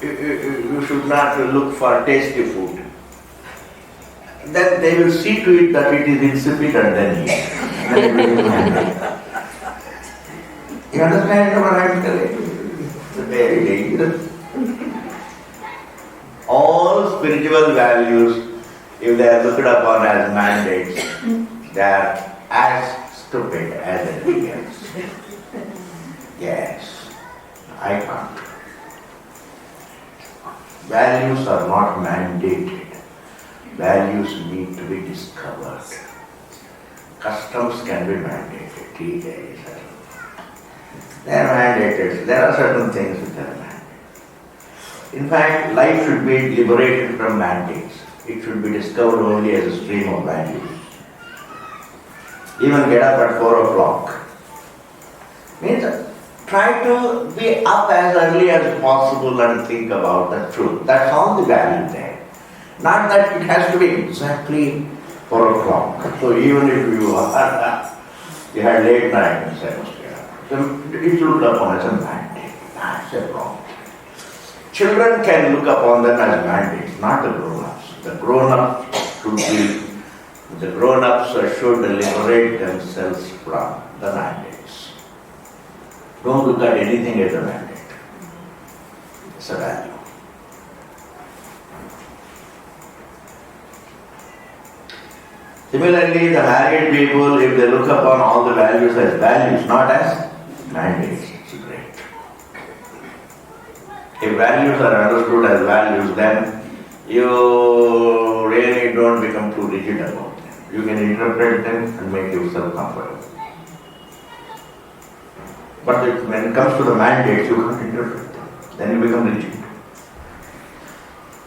you should not look for tasty food. Then they will see to it that it is insipid and then eat. Then it will be mandate. You understand what I am telling you? It's very dangerous. All spiritual values, if they are looked upon as mandates, they are as stupid as anything else. Yes, I can't. Values are not mandated. Values need to be discovered. Customs can be mandated. They are mandated. There are certain things which are mandated. In fact, life should be liberated from mandates. It should be discovered only as a stream of values. Even get up at 4 o'clock. Means try to be up as early as possible and think about the truth. That's all the value there. Not that it has to be exactly 4 o'clock. So even if you had late night and said, it's looked upon as a mandate. That's a problem. Children can look upon them as mandates, not the grown-ups. The grown-ups should liberate themselves from the mandates. Don't look at anything as a mandate. It's a value. Similarly, the married people, if they look upon all the values as values, not as mandates, it's great. If values are understood as values, then you really don't become too rigid about them. You can interpret them and make yourself comfortable. But when it comes to the mandates, you can't interpret them. Then you become rigid.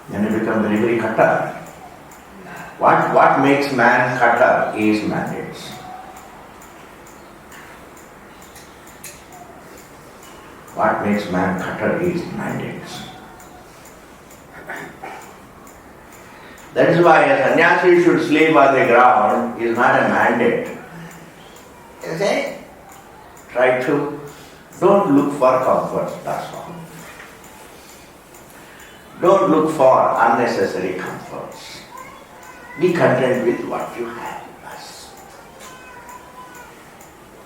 Then you become very, very kattar. What makes man kattar is mandates. What makes man kattar is mandates. That is why a sannyasi should sleep on the ground is not a mandate. You see? Try to, don't look for comforts, that's all. Don't look for unnecessary comforts. Be content with what you have.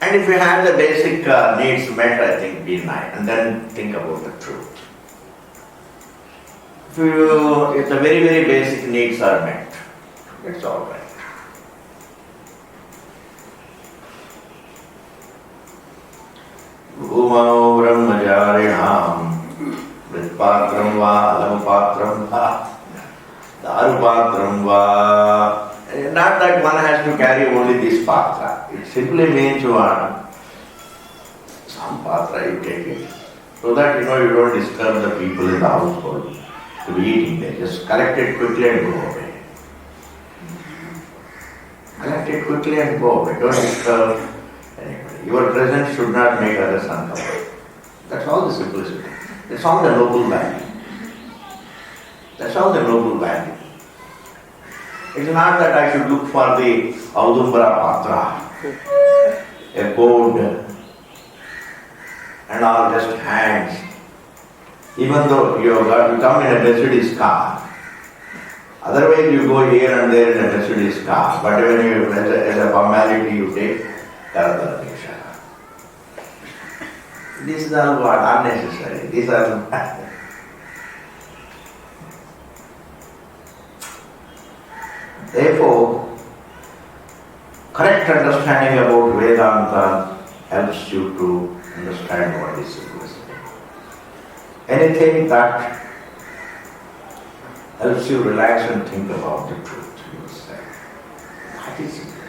And if you have the basic needs met, I think be nice. And then think about the truth. If the very, very basic needs are met, it's all right. Bhumau brahmajarinam vritpatram va alamapatram va darupatram va. Not that one has to carry only this patra. It simply means you are some patra you take it. So that you don't disturb the people in the household to be eating there. Just collect it quickly and go away. Collect it quickly and go away. Don't disturb anybody. Your presence should not make others uncomfortable. That's all the simplicity. That's all the noble value. That's all the noble value. It's not that I should look for the Audumbra Patra, a code, and all just hands. Even though you come in a Mercedes car, otherwise you go here and there in a Mercedes car, but when you, as a formality, you take Karatala Diksha. This is all what? Unnecessary. These are Therefore, correct understanding about Vedanta helps you to understand what is simplicity. Anything that helps you relax and think about the truth, you will say, that is simplicity.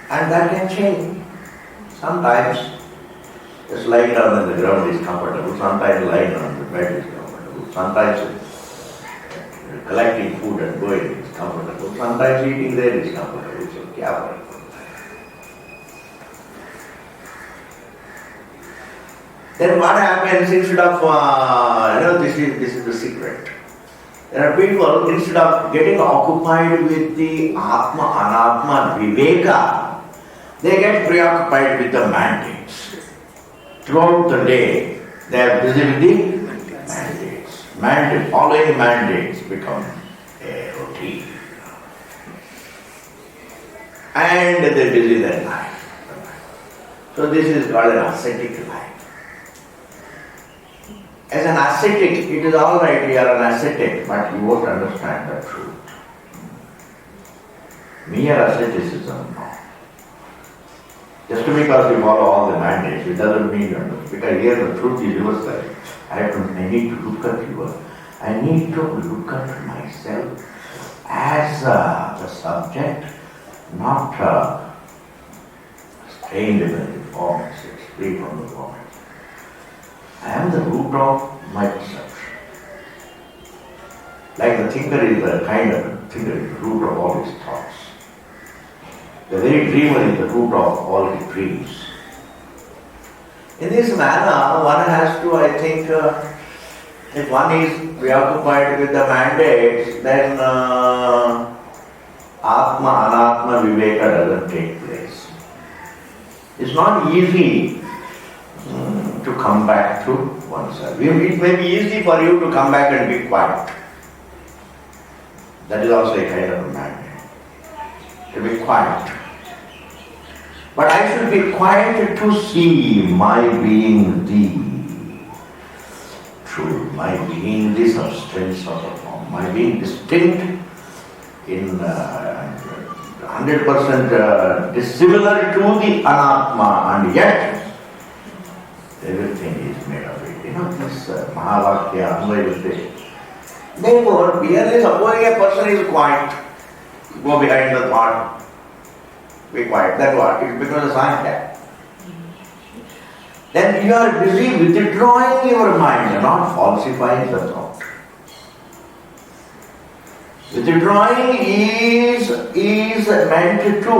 And that can change. Sometimes just lying down on the ground is comfortable, sometimes lying on the bed is comfortable, sometimes collecting food and going is comfortable. Sometimes eating there is comfortable. So, kya farak padta hai? Then what happens instead of, this is the secret. There are people, instead of getting occupied with the Atma, Anatma, Viveka, they get preoccupied with the mandates. throughout the day, they are busy with the mandates. Following mandates become a routine. And they busy their life. So this is called an ascetic life. As an ascetic, it is all right, you are an ascetic, but you won't understand the truth. Mere asceticism, no. Just because you follow all the mandates, it doesn't mean you understand. Because here the truth is yourself. I need to look at you. I need to look at myself as the subject, not strained in the performance, it's free from the performance. I am the root of my perception. Like the thinker is the kind of thinker is the root of all his thoughts. The very dreamer is the root of all his dreams. In this manner, one has to, I think, if one is preoccupied with the mandates, then Atma, Anatma, Viveka doesn't take place. It's not easy to come back to oneself. It may be easy for you to come back and be quiet. That is also a kind of a mandate. To be quiet. But I should be quiet to see my being the truth, my being the substance of the form, my being distinct in 100% dissimilar to the anatma, and yet everything is made of it. You know, this Mahavakya, Anvaya will say. Therefore, merely supposing a person is quiet, go behind the thought, be quiet, then what? It becomes a sankhya. Then you are busy withdrawing your mind, not falsifying the thought. Withdrawing is meant to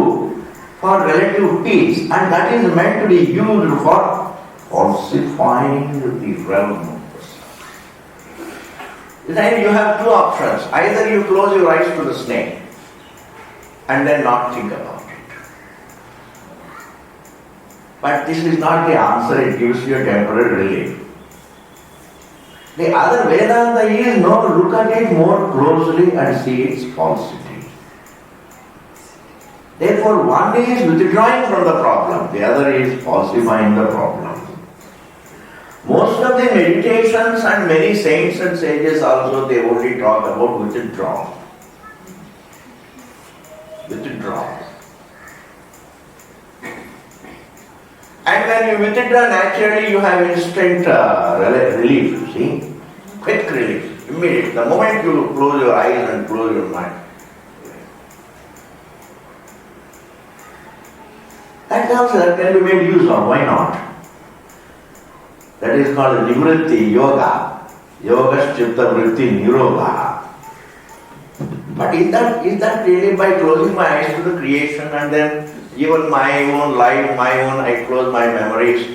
for relative peace, and that is meant to be used for falsifying the realm of the self. Then you have two options. Either you close your eyes to the snake and then not think about it. But this is not the answer, it gives you a temporary relief. The other Vedanta is no, look at it more closely and see its falsity. Therefore, one is withdrawing from the problem, the other is falsifying the problem. Most of the meditations and many saints and sages also, they only talk about withdrawal. Withdrawal. And when you withdraw, naturally you have instant relief, you see. Quick relief, immediate. The moment you close your eyes and close your mind. That also can be made use of, why not? That is called Nivritti Yoga. Yoga Chitta Vritti Niroga. But is that really by closing my eyes to the creation and then even my own life, I close my memories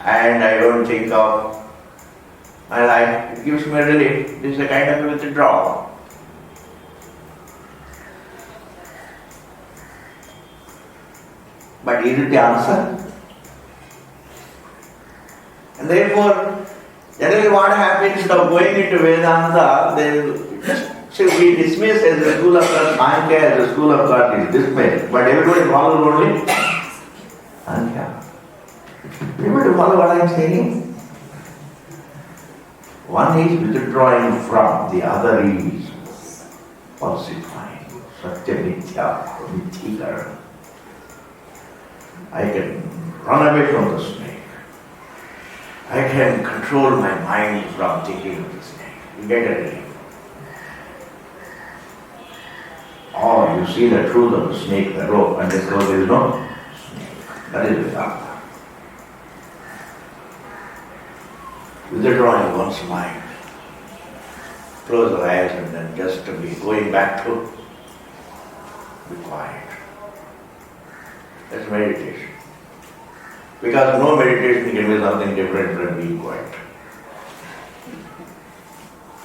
and I don't think of my life, it gives me relief. This is a kind of withdrawal. But is it the answer? And therefore, generally what happens instead of going into Vedanta, we dismiss as a school of thought, Sankhya as a school of thought is dismissed. But everybody follows only Sankhya. Everybody follow what I am saying? One is withdrawing from, the other is falsifying. Satya Mithya, Mithikara. I can run away from the snake. I can control my mind from thinking of the snake. You get a relief. Or you see the truth of the snake, the rope, and discover there is no snake. That is Vedanta. Withdrawing one's mind. Close the eyes and then just to be going back to be quiet. That's meditation. Because no meditation can be something different from being quiet.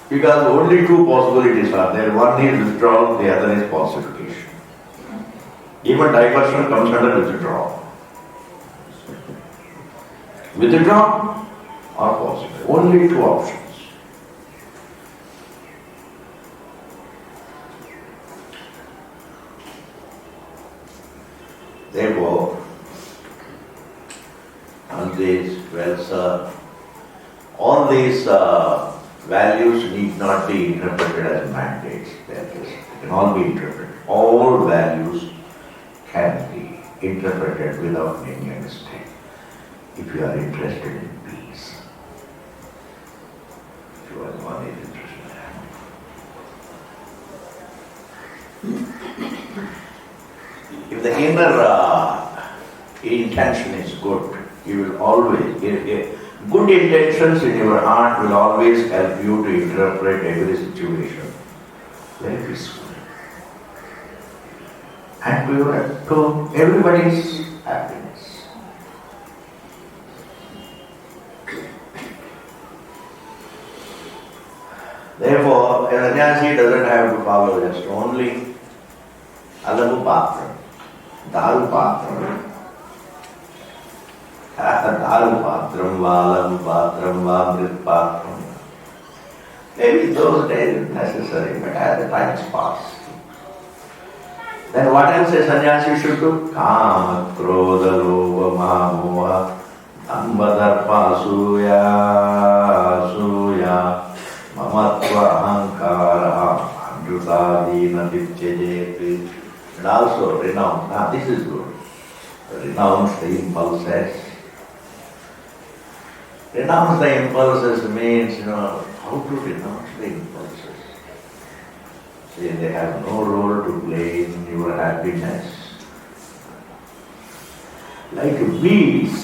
Because only two possibilities are there. One is withdrawal, the other is falsification. Even diversion comes under withdrawal. withdraw or possible. Only two options. Therefore, all these values need not be interpreted as mandates. They can all be interpreted. All values can be interpreted without making a mistake. If you are interested in peace, if you are one is interested. If the inner intention is good, you will always good intentions in your heart will always help you to interpret every situation very peacefully. And to everybody's happiness. Therefore, a sannyasi doesn't have to follow just only Alagu Patram, Daru Patram. Daru Patram, Valagu Patram, Vamrit Patram. Maybe those days is necessary, but as the times pass. Then what else a sannyasi should do? Kama, Krodha, Lobha, Maha, Damba, Darpa, Asuya, Mamatva, Ahankara, Anjutadina, Vichajeti, and also renounce. This is good. Renounce the impulses. Renounce the impulses means, how to renounce the impulses. See, they have no role to play in your happiness. Like weeds,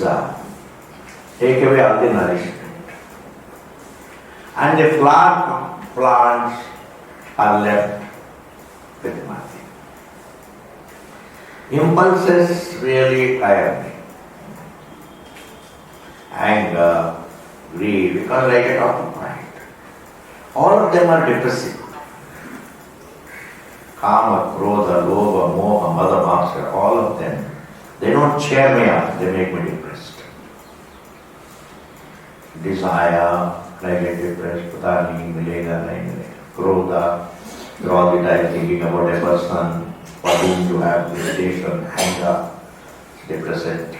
take away all the nourishment. And the flower plants are left with nothing. Impulses really tire me. Anger, greed, because I get occupied. All of them are depressive. Kama, Krodha, Lobha, Moha, Mada, Matsya, all of them, they don't cheer me up, they make me depressed. Desire, I get depressed, Patani, Milega, Milega. Krodha, you're all the time thinking about a person for whom you have irritation, anger, depressant,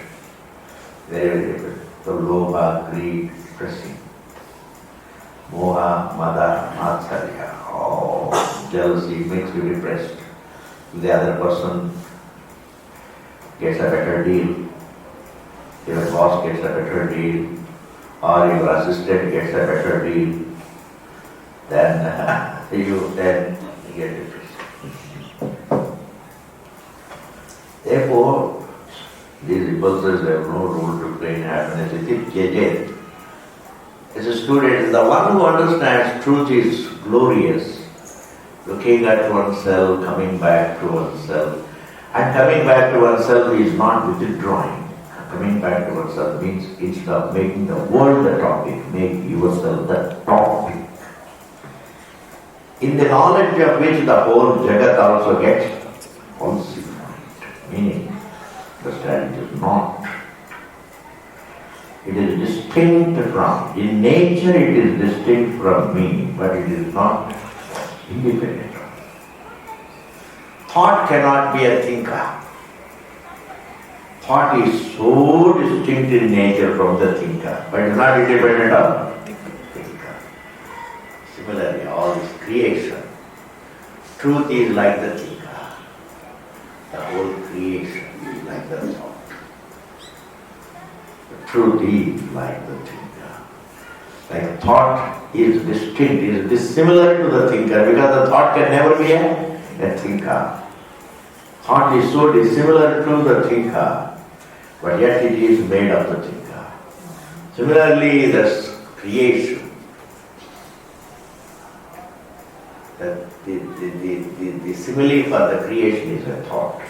very, very depressed. So Lobha, greed, depressing. Moha, Mada, Matsarya, jealousy makes you depressed. The other person gets a better deal, your boss gets a better deal, or your assistant gets a better deal, then you get depressed. Therefore, these impulses have no role to play in happiness. As a student, the one who understands truth is glorious, looking at oneself, coming back to oneself. And coming back to oneself is not withdrawing. Coming back to oneself means instead of making the world the topic, make yourself the topic. In the knowledge of which the whole Jagat also gets falsified. Meaning, understand it is not. It is distinct from, in nature it is distinct from me, but it is not independent. Thought cannot be a thinker. Thought is so distinct in nature from the thinker, but it is not independent of the thinker. Similarly, all this creation, truth is like the thinker. The whole creation is like the thought. The truth is like the thinker. Like thought is distinct, is dissimilar to the thinker, because the thought can never be a thinker. Thought is so dissimilar to the thinker, but yet it is made of the thinker. Similarly, the creation, the simile for the creation is a thought.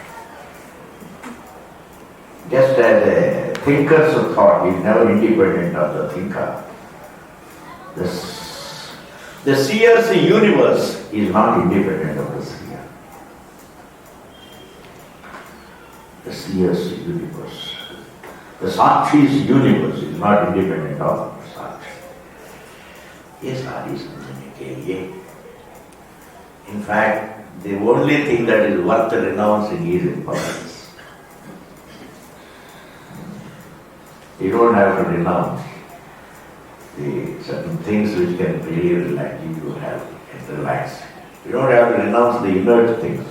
Just as a thinker's thought is never independent of the thinker, the seer's universe is not independent of the seer. The seer's universe. The Sakshi's universe is not independent of Sakshi. ये सारी समझने के लिए, in fact, the only thing that is worth renouncing is impermanence. You don't have to renounce the certain things which can really relax you have and relax. You don't have to renounce the inert things.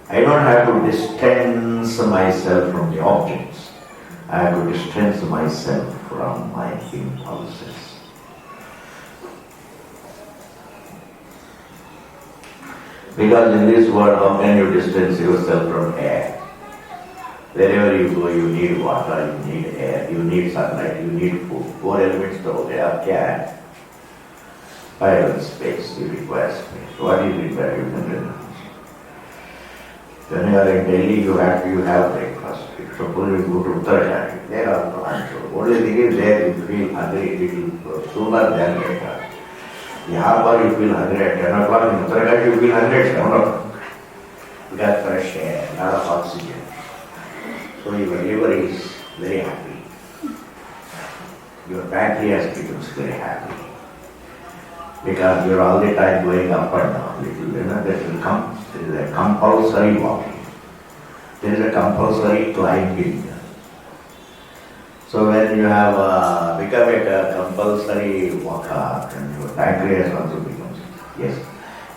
I don't have to distance myself from the objects. I have to distance myself from my impulses. Because in this world, how can you distance yourself from air? Wherever you go, you need water, you need air, you need sunlight, you need food. Four elements though, they are क्या? Fire and space, you require space. What is required? You can renounce. When you are in Delhi, you have breakfast. If suppose you go to Uttarakhand, there are no answer. Only thing is there you feel hungry little sooner than later. यहाँ पर you feel hungry at 10 o'clock, in Uttarakhand you feel hungry at 7 o'clock. You got fresh air, a lot of oxygen. So your liver is very happy. Your pancreas becomes very happy. Because you are all the time going up and down. That will come. There is a compulsory walking. There is a compulsory climbing. So when you have become a compulsory walker, and your pancreas also becomes, yes.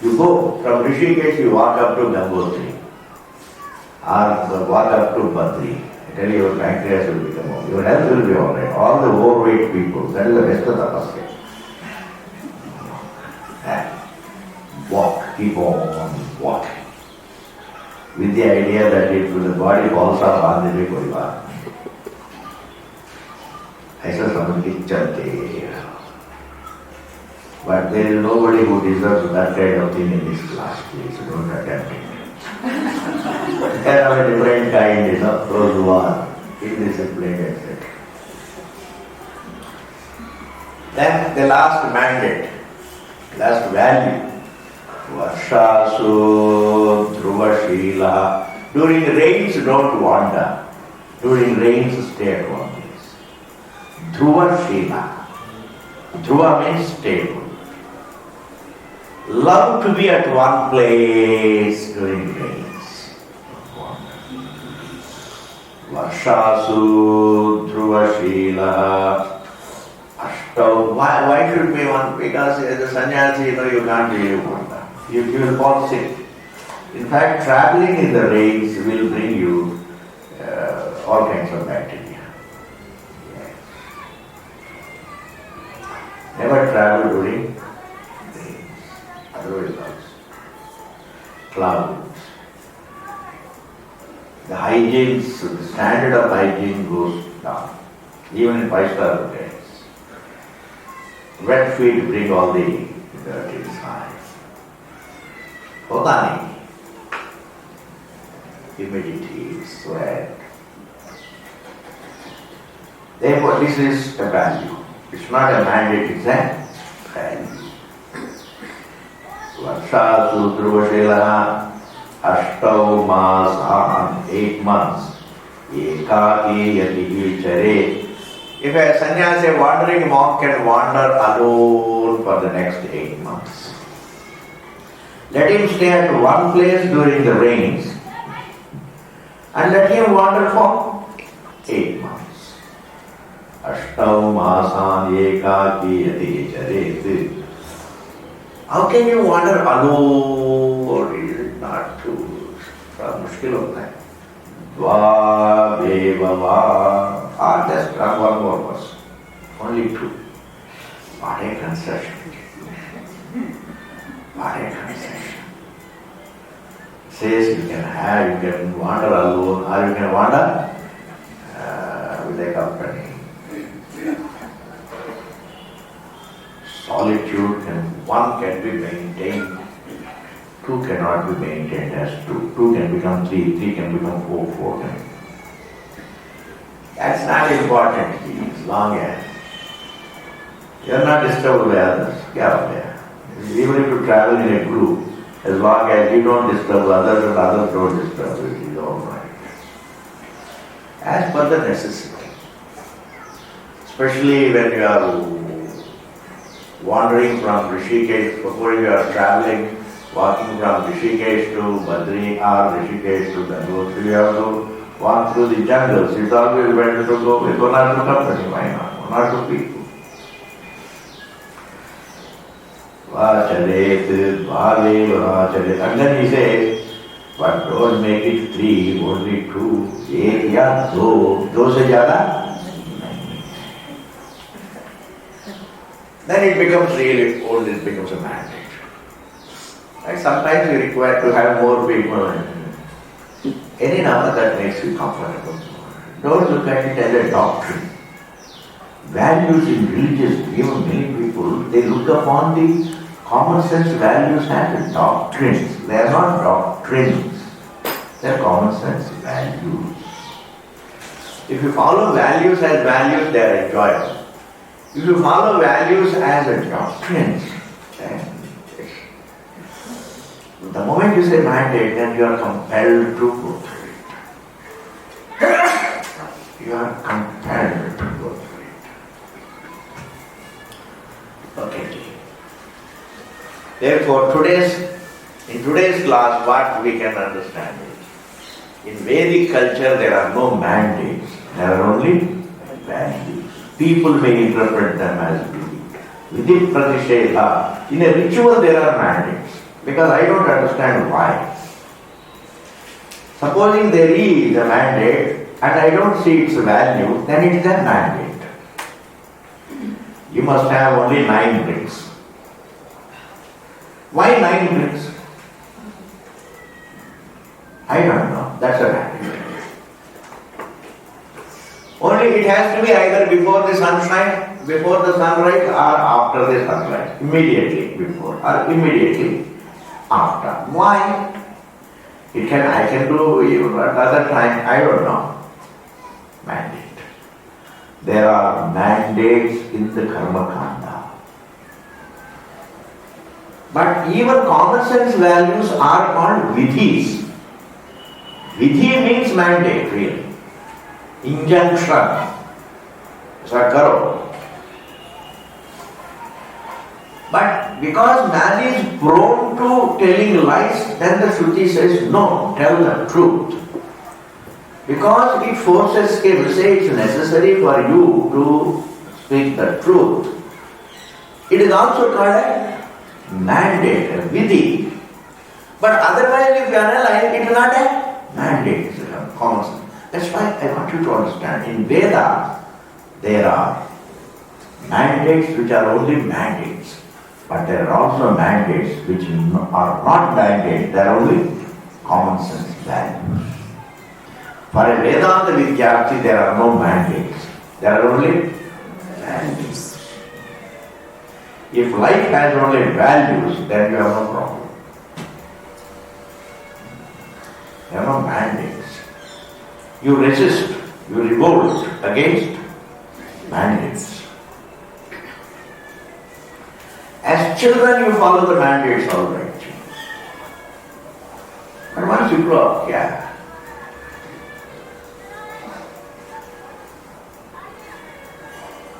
You go from Rishikesh, you walk up to Gangotri, or walk up to Badri. I tell you, your pancreas will become all. Your health will be alright. All the overweight people, that is the best of the basket. Walk, keep on walking. With the idea that if the body falls off, आने में कोई बात नहीं. ऐसा समझ के चलते. But there is nobody who deserves that kind of thing in this class. Please don't attempt it. They are of a different kind, those who are indisciplined, etc. Then the last mandate, last value. Varshasu Dhruvashila. During rains, don't wander. During rains, stay at one place. Dhruvashila. Dhruva means stable. Love to be at one place during rains. Varshasu Dhruvashila. Ashtav. Why should be one? Because as a sannyasi, you can't really wander. You will fall sick. In fact, traveling in the rains will bring you all kinds of bacteria. Yes. Never travel during rains. Otherwise also. Clouds. The hygiene, the standard of hygiene goes down. Even in 5-star hotels. Wet feet bring all the dirt inside. होता नहीं. Humidity, sweat. Therefore, this is a value. It's not a mandate, it's a value. Varshatu Dhruvashila Ashtau Masan, 8 months. Ekaki Yati Chare. If a sannyasi, wandering monk, can wander alone for the next 8 months. Let him stay at one place during the rains and let him wander for 8 months. Ashtau Masan Ekaki Yati Charet. How can you wander alone? It is not true. Mushkil hota hai. Va Deva Va. Just one more verse. Only 2. What a concession. What a concession. Says you can wander alone or you can wander with a company. Solitude one can be maintained, 2 cannot be maintained as 2. 2 can become 3, 3 can become 4, 4 can. That's not important, as long as you are not disturbed by others. Even if you travel in a group, as long as you don't disturb others and others don't disturb you, it is all right. as per the necessity. Especially when you are wandering from Rishikesh, before you are traveling, walking from Rishikesh to Badri or Rishikesh to Gangotre, so you have to walk through the jungles. It's always better to go with one or two company, why not? One or two people. Vachalet, Vale, Vachalet. And then he says, but don't make it 3, only 2. Ek ya do. Do se jada? Then it becomes really old, it becomes a mandate. And sometimes you require to have more people. Any number that makes you comfortable. Don't look at it as a doctrine. Values in religious, even many people, they look upon the common sense values as doctrines. They are not doctrines. They are common sense values. If you follow values as values, they are enjoyable. If you follow values as a doctrine, then the moment you say mandate, then you are compelled to go through it. You are compelled to go through it. Okay. Therefore, in today's class, what we can understand is, in Vedic culture, there are no mandates. There are only values. People may interpret them as belief. Within Pratishedha, in a ritual there are mandates, because I don't understand why. Supposing there is a mandate and I don't see its value, then it is a mandate. You must have only 9 bricks. Why 9 bricks? I don't know. That's a mandate. Only it has to be either before the sunshine, before the sunrise, or after the sunrise. Immediately before or immediately after. Why? I can do even at other time, I don't know. Mandate. There are mandates in the Karma Kanda. But even common sense values are called vidhis. Vidhi means mandate, really. Injunction. Aisa karo. But because man is prone to telling lies, then the Shruti says, no, tell the truth. Because it forces him, say it's necessary for you to speak the truth. It is also called a mandate, a vidhi. But otherwise, if you analyze, it is not a mandate, it's a common sense. That's why I want you to understand, in Vedas, there are mandates which are only mandates. But there are also mandates which are not mandates, they are only common sense values. For a Vedanta Vidyarthi, there are no mandates, there are only values. If life has only values, then you have no problem. There are no mandates. You resist, you revolt against mandates. As children, you follow the mandates, all right. But once you grow up,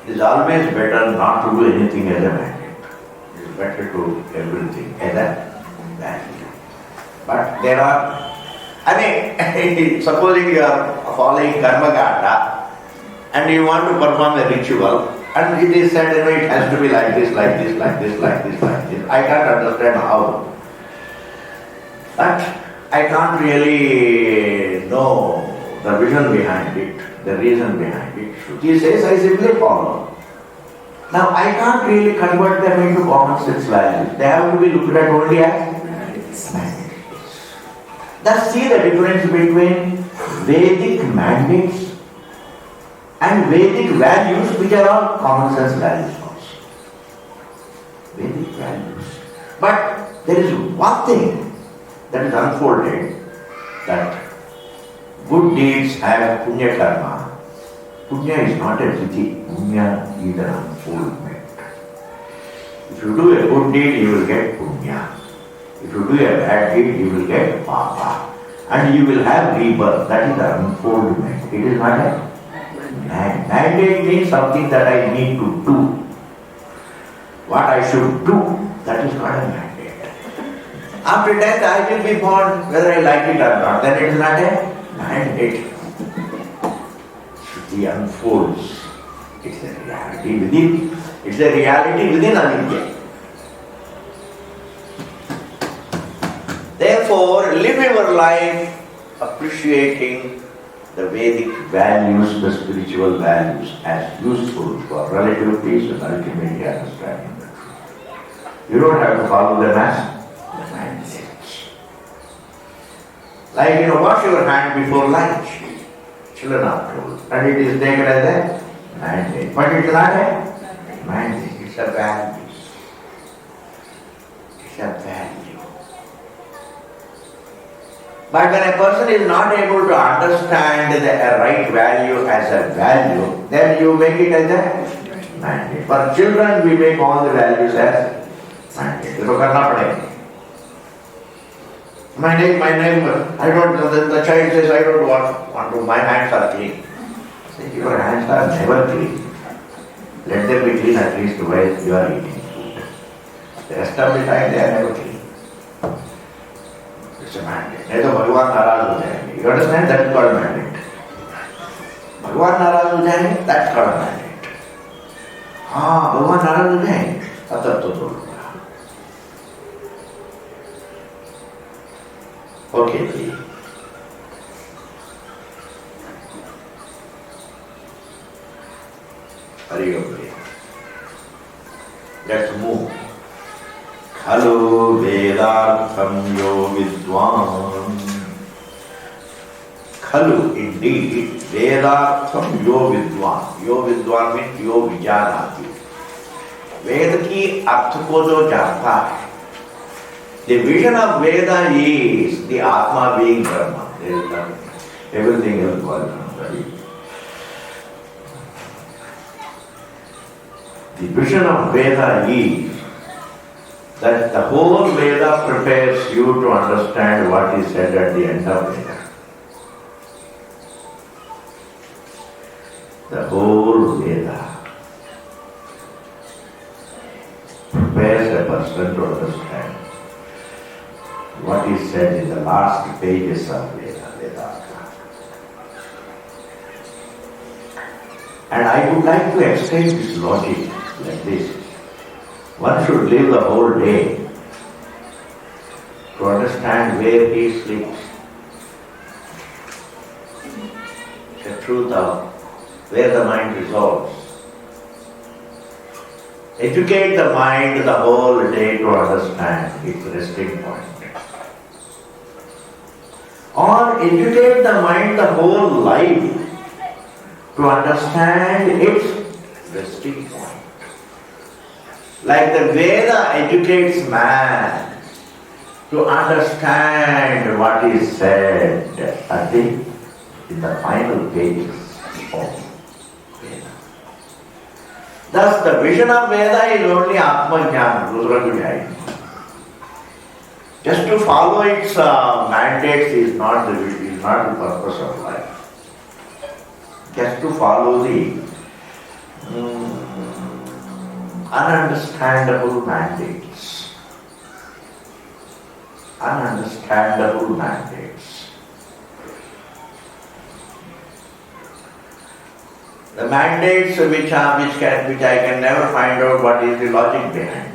it is always better not to do anything as a mandate. It is better to do everything as a mandate. But there are, supposing you are following Karma Kanda and you want to perform a ritual, and it is said, it has to be like this, like this, like this, like this, like this. I can't understand how. But I can't really know the vision behind it, the reason behind it. Shruti says, I simply follow. Now, I can't really convert them into common sense values. They have to be looked at only as mandates. Thus, see the difference between Vedic mandates and Vedic values, which are all common sense values also. Vedic values. But there is one thing that is unfolded, that good deeds have punya karma. Punya is not a vidhi, punya is an unfoldment. If you do a good deed, you will get punya. If you do a bad deed, you will get papa. And you will have rebirth. That is the unfoldment. It is not a mandate means something that I need to do. What I should do, that is not a mandate. After death I will be born whether I like it or not. Then it is not a mandate. Shruti unfolds. It's a reality within. It's a reality within Avidya. Therefore, live your life appreciating the Vedic values, the spiritual values as useful for relative peace and ultimately understanding the truth. You don't have to follow them as the mandates. Like, wash your hand before lunch. Children are told. And it is taken as a mandate. But it is not a mandate. It's a value. It's a value. But when a person is not able to understand the right value as a value, then you make it as a mandate. For children, we make all the values as mandate. My name, I don't, the child says, I don't want to, my hands are clean. Say, your hands are never clean. Let them be clean at least while you are eating food. The rest of the time, they are never clean. It's a mandate. नहीं तो भगवान नाराज हो जाएंगे. You understand? That's called mandate. भगवान नाराज हो जाएंगे. That's called mandate. हाँ, भगवान नाराज हो जाएंगे. तब तो तोड़ूंगा. Okay, ji. Hari Om. Let's move. Khalo Vedartham Yo Vidwan. Khalu, indeed, Vedartham Yo Vidwan. Yo Vidwan means Yo Vijanati. Veda ki arth ko jo janta hai. The vision of Veda is the Atma being Brahma. There is nothing. Everything else was Brahma. The vision of Veda is that the whole Veda prepares you to understand what is said at the end of Veda. The whole Veda prepares a person to understand what is said in the last pages of Vedanta. And I would like to explain this logic like this. One should live the whole day to understand where he sleeps. The truth of where the mind resolves. Educate the mind the whole day to understand its resting point. Or educate the mind the whole life to understand its resting point. Like the Veda educates man to understand what is said in the final pages of Veda. Thus the vision of Veda is only Atma Jnana, Rudra Vijaya. Just to follow its mandates is not the purpose of life. Just to follow the ununderstandable mandates. Ununderstandable mandates. The mandates which I can never find out what is the logic behind it.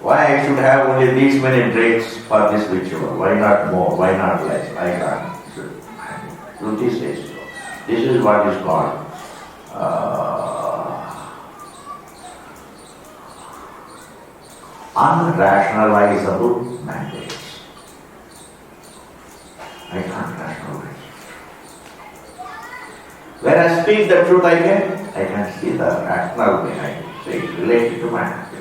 Why I should have only these many drinks for this ritual? Why not more? Why not less? I can't. Shruti says so. This is what is called unrationalizable mandates. I can't rationalize. When I speak the truth, I can see the rational behind it. So it's related to my happiness.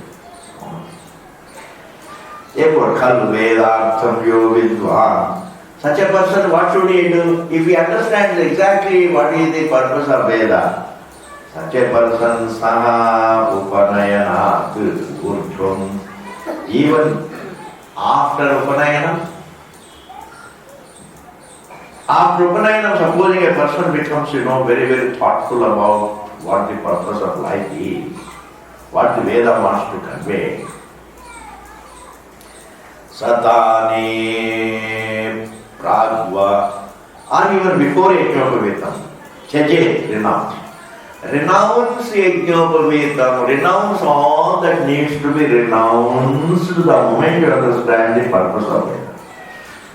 Therefore, Khalu Vedartham Yo Vidwan. Such a person, what should he do? If he understands exactly what is the purpose of Veda, such a person, Saha Upanayana Urdhvam, even after Upanayana, After Upanayana, supposing a person becomes, very, very thoughtful about what the purpose of life is, what the Veda wants to convey. Satane Pragva, or even before Yajnapavetam, Tyaje, renounce. Renounce Yajnapavetam, renounce all that needs to be renounced the moment you understand the purpose of Veda,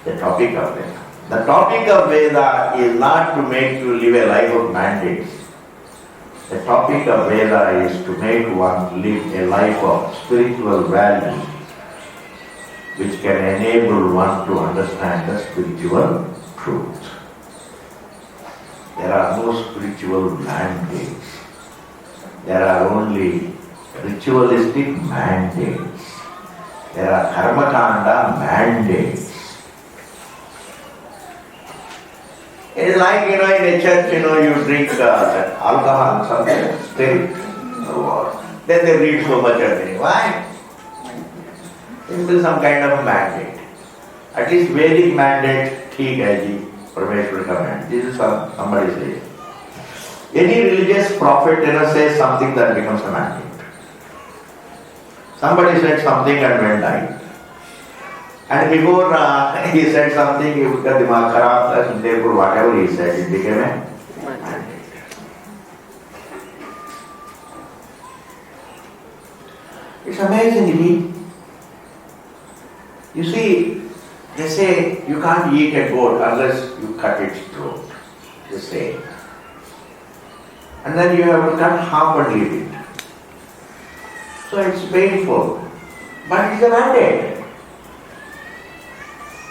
the topic of Veda. The topic of Veda is not to make you live a life of mandates. The topic of Veda is to make one live a life of spiritual values which can enable one to understand the spiritual truth. There are no spiritual mandates. There are only ritualistic mandates. There are karmakanda mandates. It's like, in a church, you drink alcohol, something, still, then they read so much of it. Why? It is some kind of mandate. At least Vedic mandate, theek hai ji, Parmeshwar command. This is what somebody says. Any religious prophet says something that becomes a mandate. Somebody said something and went died. And before he said something, he got dimag kharab, and therefore whatever he said, it became a mandate. It's amazing. You see, they say you can't eat a goat unless you cut its throat. They say. And then you have to cut half and leave it. So it's painful. But it's a mandate.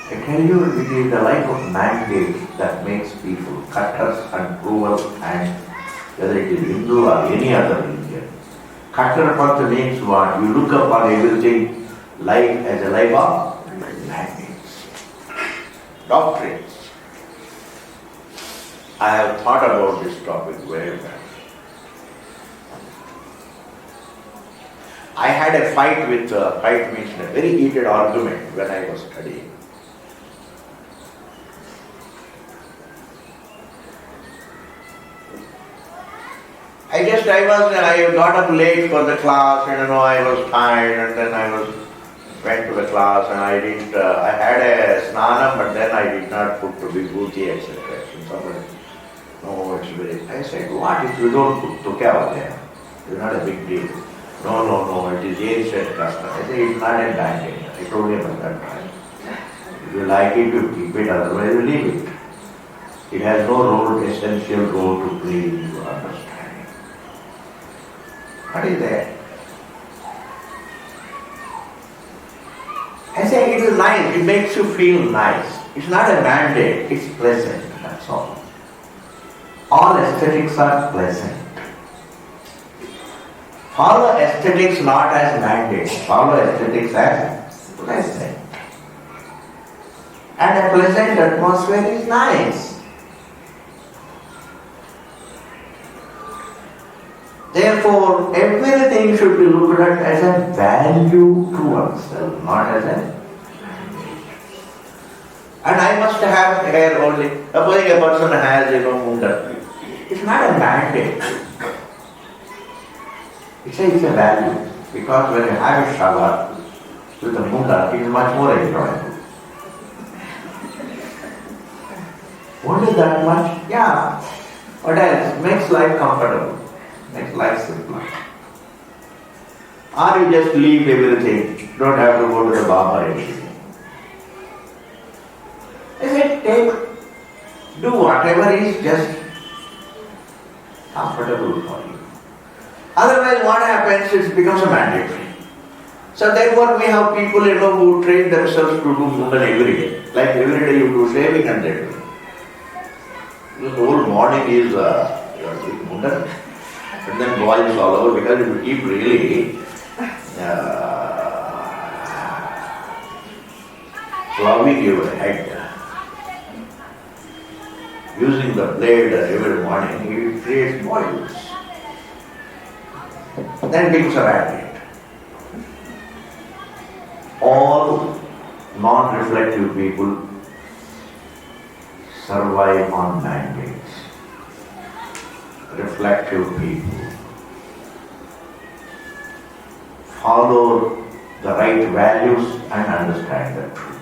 I tell you, it is the life of mandate that makes people cutters and cruel, and whether it is Hindu or any other religion. Cutter Pantha means what? You look upon everything life as a life of mandates, doctrines. I have thought about this topic very well. I had a fight means a very heated argument when I was studying. I got up late for the class, I was tired, and then I went to the class, and I had a snanam, but then I did not put to vibhuti, etc. Somebody, no, it's very, I said, what if you don't put tukya there? It's not a big deal. No, it is ancient custom. I said, it's not a mandate. I told him at that time. If you like it, you keep it, otherwise you leave it. It has no essential role to play in your understanding. What is that? I say it is nice, it makes you feel nice. It's not a mandate, it's pleasant, that's all. All aesthetics are pleasant. Follow aesthetics not as mandates, follow aesthetics as pleasant. And a pleasant atmosphere is nice. Therefore, everything should be looked at as a value to oneself, not as a mandate. And I must have hair only. Supposing a person has, munda. It's not a mandate. It's a value. Because when you have a shower with a munda, it is much more enjoyable. Only that much? Yeah. What else? Makes life comfortable. Makes life simpler. Or you just leave everything. Don't have to go to the barber or anything. I said, do whatever is just comfortable for you. Otherwise what happens, it becomes a mandate. So therefore we have people who train themselves to do mundan every day. Like every day you do shaving and that. The whole morning is mundan. And then boils all over, because if you keep really ploughing your head, using the blade every morning, it creates boils. Then it becomes a mandate. All non-reflective people survive on mandates, reflective people, follow the right values and understand the truth.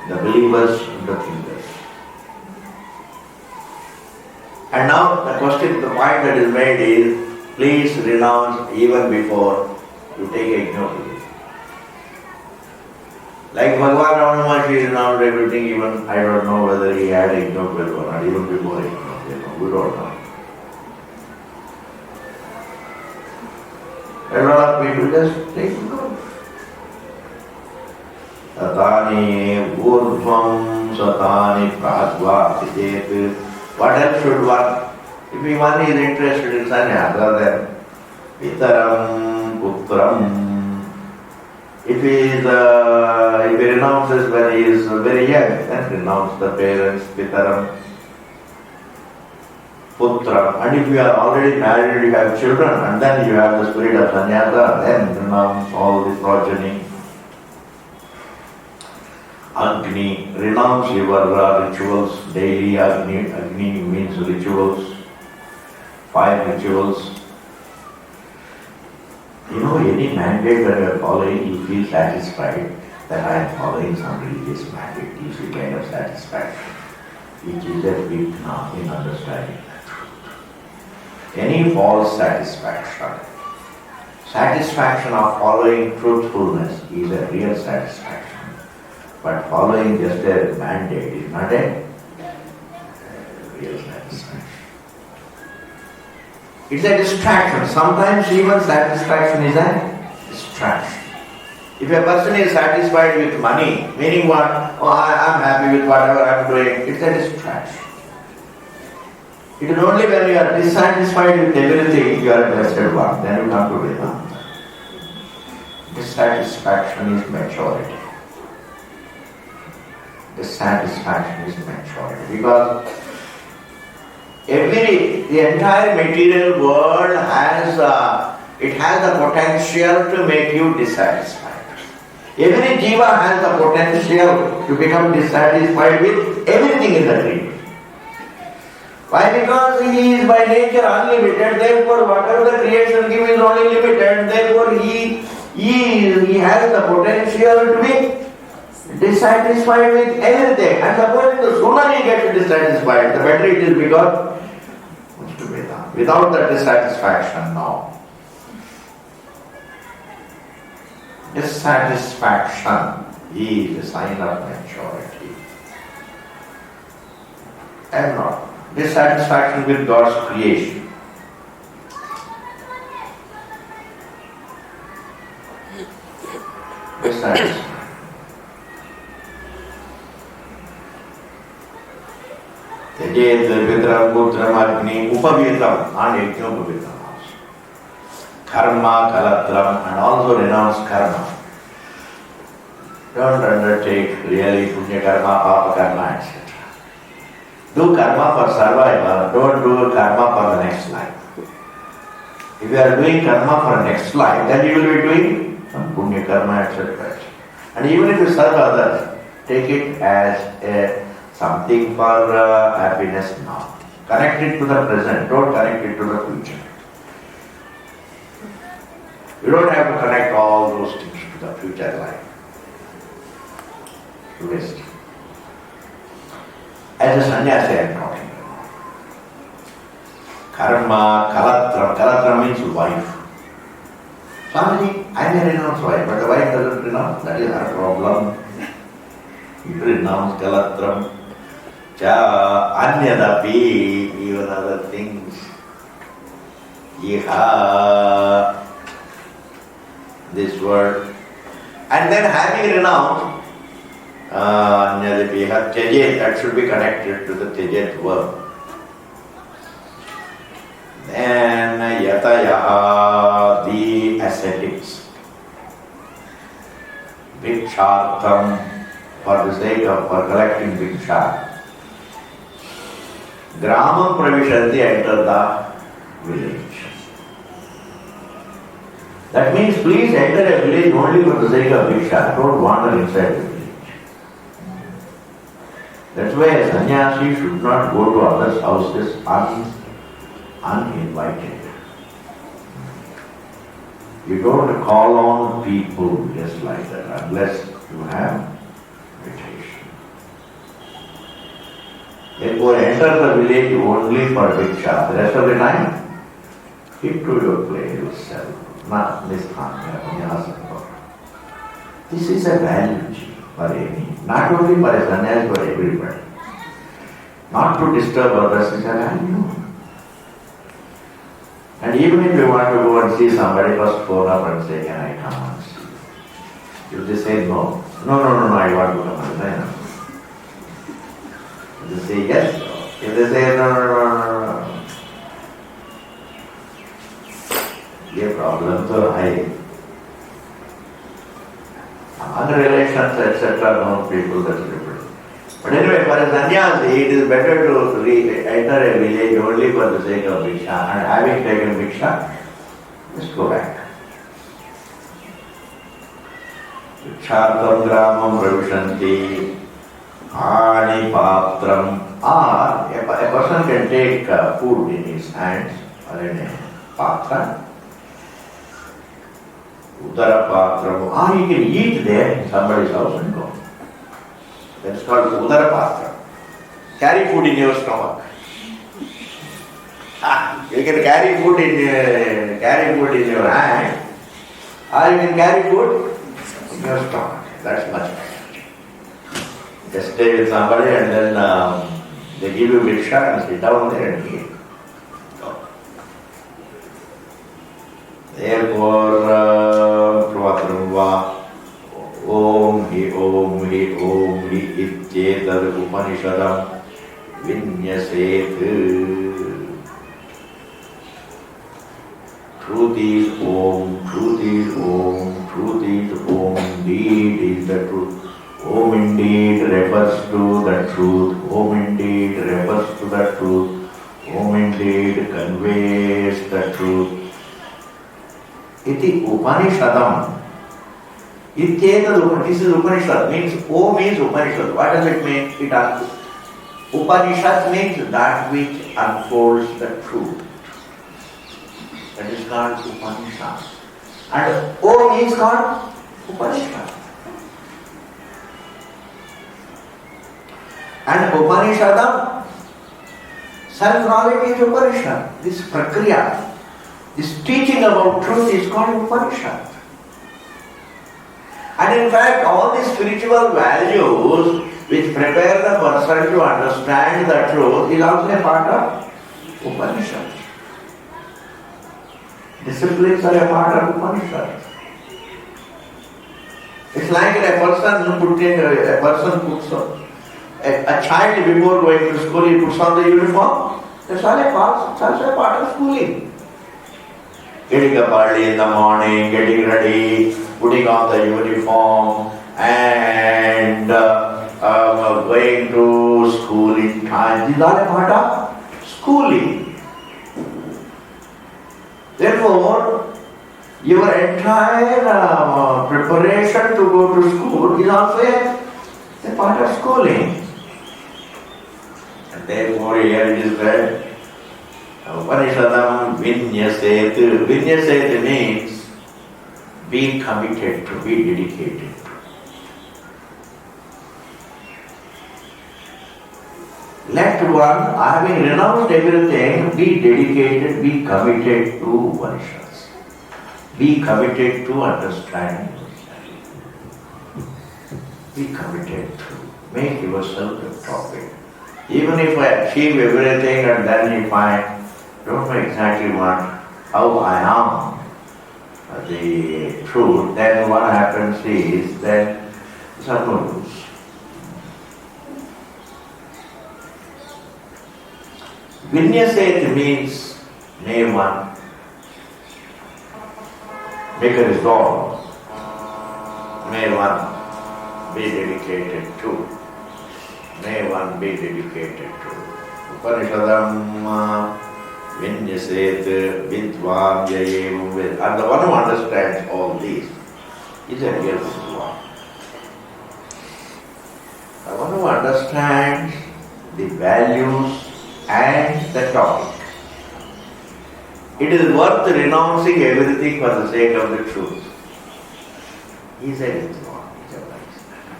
The believers and the thinkers. And now the question, the point that is made is, please renounce even before you take ignorance. Like Bhagavan Ramana Maharshi renounced everything, even I don't know whether he had ignorance or not, even before ignorance, we don't know. A lot of people just take ignorance. Satani urdhvam satani prasva sijet. What else should one? If one is interested in something other than Pitaram, Putram, if he renounces when he is very young, then renounce the parents, Pitaram, Putram. And if you are already married, you have children, and then you have the spirit of Sannyasa, then renounce all the progeny. Agni, renounce your rituals, daily Agni. Agni means rituals, 5 rituals. You know, any mandate that you are following, you feel satisfied that I am following some religious mandate. You feel kind of satisfaction, which is a big now in understanding the truth. Any false satisfaction of following truthfulness is a real satisfaction. But following just a mandate is not a real satisfaction. It's a distraction. Sometimes even satisfaction is a distraction. If a person is satisfied with money, meaning what? Oh, I'm happy with whatever I'm doing, it's a distraction. It is only when you are dissatisfied with everything, you are a blessed one. Then you come to Vedanta. Dissatisfaction is maturity. Dissatisfaction is maturity. Because the entire material world has the potential to make you dissatisfied. Every jiva has the potential to become dissatisfied with everything in the dream. Why? Because he is by nature unlimited, therefore whatever the creation gives is only limited, therefore he has the potential to be dissatisfied with everything. And suppose the sooner he gets dissatisfied, the better it is, because without the dissatisfaction now. Dissatisfaction is a sign of maturity. And not dissatisfaction with God's creation. Dissatisfaction. Tejet, Vidram, Putram, Agni, Upavitam, and Yajnopavitam also. Karma, Kalatram, and also renounce karma. Don't undertake really Punya karma, Papa karma, etc. Do karma for survival, don't do karma for the next life. If you are doing karma for next life, then you will be doing some Punya karma, etc. And even if you serve others, take it as something for happiness now. Connect it to the present, don't connect it to the future. You don't have to connect all those things to the future life. Waste. As a sannyasi I am talking about. Karma, Kalatram means wife. Swamiji, I may renounce wife, but the wife doesn't renounce. That is her problem. You renounce Kalatram. Anyadapi, even other things. Iha, this word. And then having renounced, Anyadapi, Tejet, that should be connected to the Tejet verb. Then Yatayaha, the ascetics. Bhikshartham, for the sake of collecting Bhiksha. Grama Pravishanti, enter the village. That means please enter a village only for the sake of Bhiksha. Don't wander inside the village. That's why a sannyasi should not go to others' houses uninvited. You don't call on people just like that unless you have invitation. Therefore, enter the village only for Bhiksha. The rest of the time, keep to your place yourself. Not this This is a value for any, not only for a sannyasi, for everybody. Not to disturb others is a value. And even if you want to go and see somebody, first phone up and say, can I come and see you? If they say no, I want to come and say no. If they say yes, if they say no. Your problems are high. Among relations, etc., known people, that's different. But anyway, for a sannyasi, it is better to enter a village only for the sake of Bhiksha, and having taken Bhiksha, just go back. Bhikshartam gramam pravishanti ani patram. Or a person can take food in his hands or in a patra. Udara patra, or he can eat there in somebody's house and go. That's called Udara patra. Carry food in your stomach. You can carry food in your hand, or you can carry food in your stomach. That's much better. Just stay with somebody and then they give you Bhiksha and sit down there and eat. Therefore, Om hi Ityetad Upanishadam Vinyaset. Truth is Om, truth is Om, truth is Om, indeed is the truth. Om indeed refers to the truth. Om indeed refers to the truth. Om indeed conveys the truth. Iti Upanishadam. This is Upanishad, means Om is Upanishad. What does it mean? Upanishad means that which unfolds the truth. That is called Upanishad. And Om is called Upanishad. And Upanishadam, self-knowledge is Upanishad. This prakriya, this teaching about truth is called Upanishad. And in fact, all these spiritual values which prepare the person to understand the truth is also a part of Upanishad. Disciplines are a part of Upanishad. It's like a child before going to school, he puts on the uniform. That's also a part of schooling. Getting up early in the morning, getting ready, putting on the uniform, and going to school in time. These are a part of schooling. Therefore, your entire preparation to go to school is also a part of schooling. And therefore, here it is read, Upanishadam Vinyaset. Vinyaset means be committed to, be dedicated to. Let one, having renounced everything, be dedicated, be committed to Upanishads. Be committed to understanding yourself. Be committed to make yourself a prophet. Even if I achieve everything and then you find, don't know exactly how I am the truth, then what happens is then it's no use. Vinyaset means name one, make a resolve, may one be dedicated to, may one be dedicated to. Upanishadam Vinyaset, Vidvan, Jayem, Ved. And the one who understands all these is a real Vidwan. The one who understands the values and the topic. It is worth renouncing everything for the sake of the truth. He is a Vidwan, he is a wise man.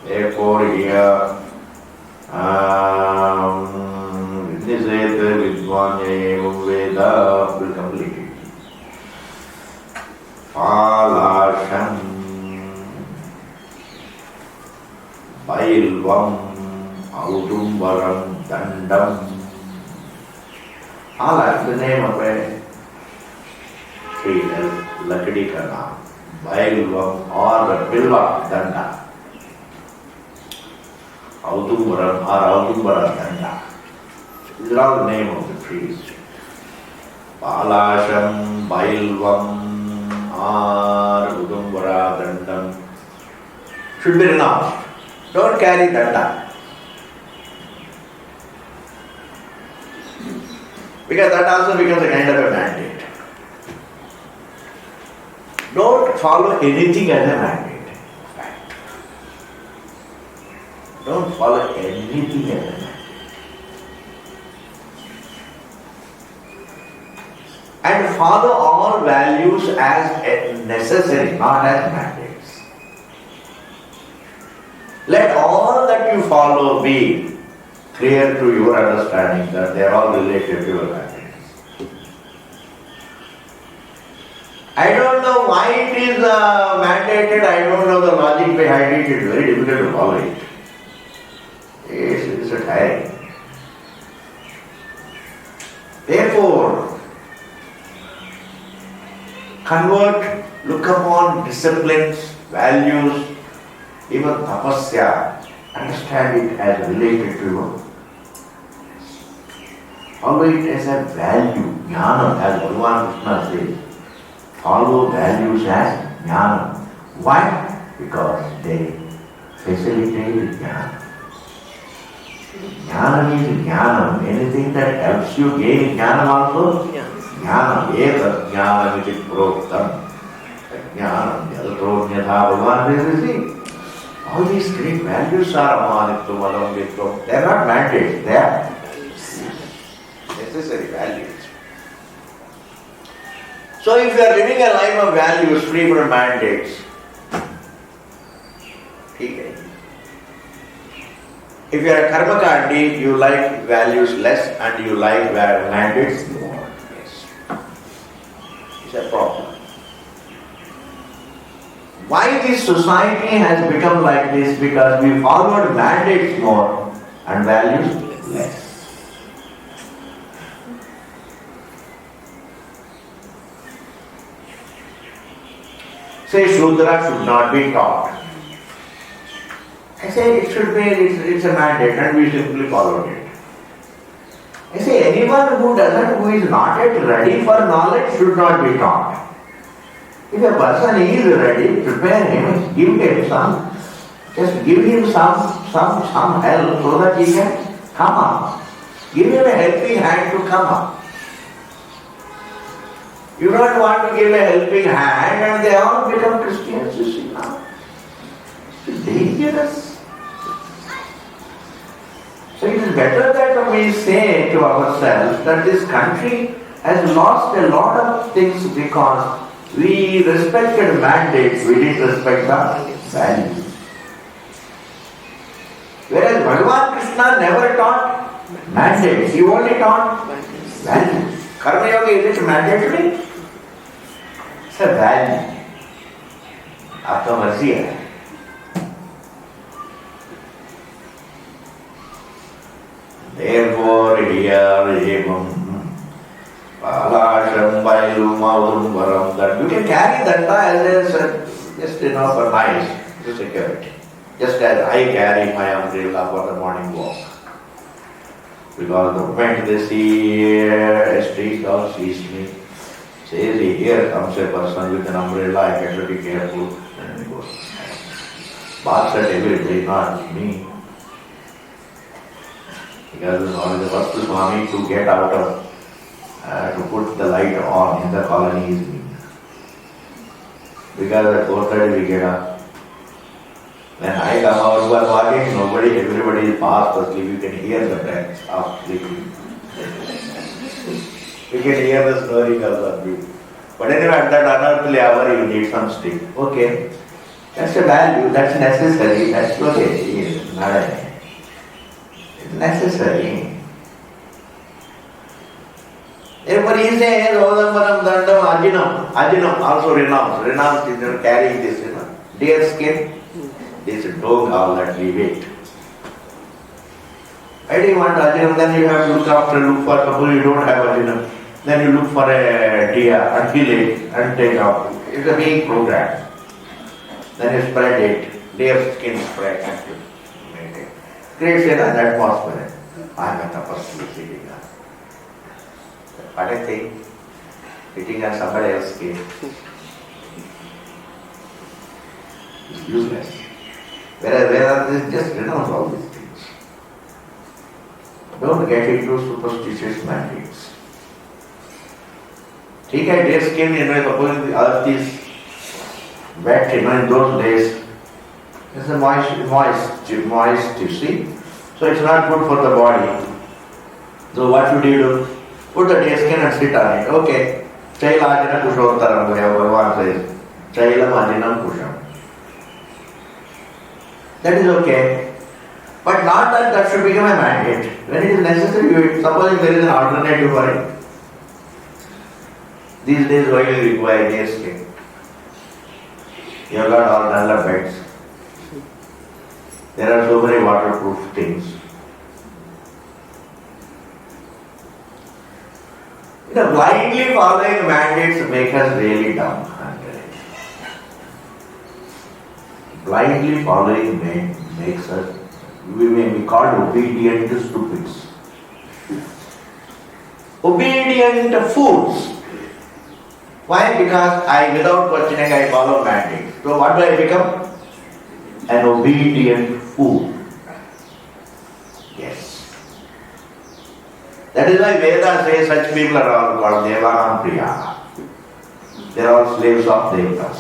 Therefore here, Vinyaset, Vidvan, Jayem, Veda will complete it. Palasham Bailvam Autumbaram Dandam. Ala is the name of a tree, Lakadi ka naam. Bailvam or Bilva Danda. Autumbaram or Autumbaram Danda. These are all the name of the trees. Palasham Bailvam or Autumbara Dandam should be renounced. Don't carry danda. Because that also becomes a kind of a mandate. Don't follow anything as a mandate. Don't follow anything as a mandate. And follow all values as necessary, not as mandates. Let all that you follow be clear to your understanding that they are all related to your mandates. I don't know why it is mandated, I don't know the logic behind it, it is very difficult to follow it. Yes, it is a tiring. Therefore, convert, look upon disciplines, values, even tapasya, understand it as related to your. Follow it as a value, jnana, as Bhagavan Krishna says. Follow values as jnana. Why? Because they facilitate jnana. Jnana means jnana. Anything that helps you gain jnana also, jnana. Eka jnana iti proktam. Jnana, yadatro nyatha Bhagavan says, all these great values are amanitvam, alamvitvam. They are not mandates, they are necessary values. So if you are living a life of values free from mandates, okay. If you are a karmakandi, you like values less and you like mandates more. Yes. It's a problem. Why this society has become like this? Because we followed mandates more and values less. Say Shudra should not be taught. I say it should be, it's a mandate and we simply followed it. I say anyone who is not yet ready for knowledge should not be taught. If a person is ready, prepare him, give him just give him some help so that he can come up. Give him a helping hand to come up. You don't want to give a helping hand and they all become Christians, you see now. It's dangerous. So it is better that we say to ourselves that this country has lost a lot of things because we respected mandates, we didn't respect the values. Whereas Bhagavan Krishna never taught mandates, he only taught values. Karma Yoga, is it mandatory? It's a value. Aapka marzi hai. Therefore, here, Palasham, Bailum, Autumbaram, that you can carry that as just for nice, to security. Just as I carry my umbrella for the morning walk. Because the moment they see a street dog sees me, says, here comes a person with an umbrella, I have to be careful, and he goes. Barks at everybody, not me. Because one is the first Swami to get out of, to put the light on in the colony is me. Because at 4:30 we get up. When I come out while walking, everybody is fast asleep. You can hear the breath of sleeping. You can hear the snoring of you. But anyway, at that unearthly hour, you need some sleep. Okay. That's a value, that's necessary, that's okay. It's necessary. Everybody says, Odambaram Dandam Ajinam, also renounce. Renounce is carrying this, deer skin. This don't all that, leave it. Why do you want Ajinam? Then you have to look for couple, you don't have Ajinam. Then you look for a deer and kill it and take out. It's a big program. Then you spread it, deer skin spread and you make it. Creates an atmosphere. I am a tapasvi sitting on. What I think, sitting on somebody else's skin is useless. Whereas this just renounce all these things. Don't get into superstitious mandates. Take a deer skin, suppose the earth is wet, in those days, it's a moist, you see. So it's not good for the body. So what should you do? Put the deer skin and sit on it. Okay. Chaila ajina kushottaram, Bhagavan says. Chailam ajinam kusham. That is okay. But not that should become a mandate. When it is necessary, suppose there is an alternative for it. These days, why do you require deer skin? You have got all Nalla beds. There are so many waterproof things. Blindly following mandates make us really dumb. Blindly following makes us, we may be called obedient stupids. Obedient fools. Why? Because without questioning, I follow mandates. So what do I become? An obedient fool. Yes. That is why Vedas says such people are all called Devanam Priya. They are all slaves of Devatas.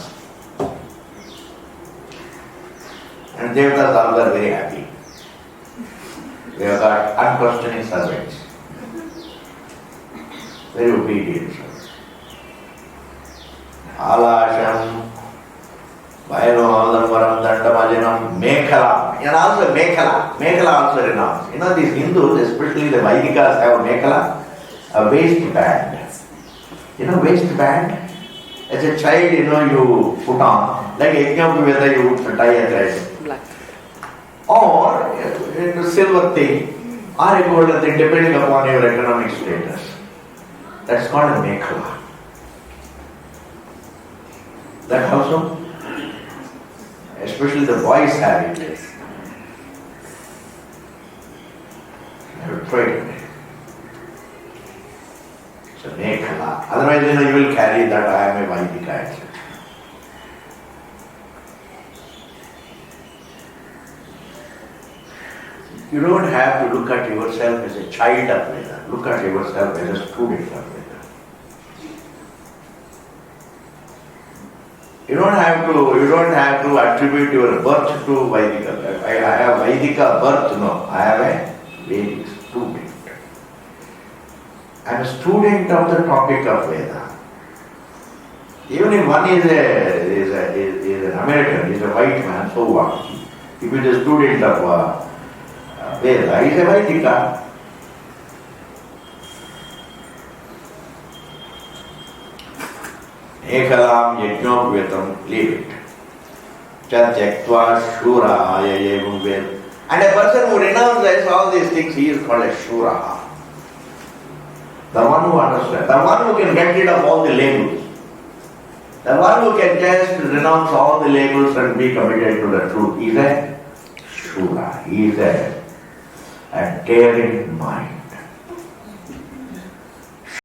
And Devatas all are very happy. They have got unquestioning servants. Very obedient servants. Alasham, Vairavaram, Dandamajinam, Mekhala. And also Mekhala. Mekhala also renounced. These Hindus, especially the Vaidikas, have Mekhala, a waistband. Waistband? As a child, you put on, like Yajna you would tie a thread. Black. Or a silver thing, or a golden thing, depending upon your economic status. That's called a Mekhala. That also, especially the boys have it. Yes. I have tried it. It's a Mekhala. Otherwise, you will carry that I am a Vaidika, etc. You don't have to look at yourself as a child of Veda. Look at yourself as a student of Veda. You don't have to attribute your birth to Vaidika. I have Vaidika birth, no. I have a Vedic student. I am a student of the topic of Veda. Even if one is an American, is a white man, so what? If he is a student of Veda, he is a Vaidika. Ekalam yajnopvetam, leave it. Chatyaktva shurahaya evam ved. And a person who renounces all these things, he is called a shuraha. The one who understands, the one who can get rid of all the labels. The one who can just renounce all the labels and be committed to the truth, he is a shura. He is a daring mind.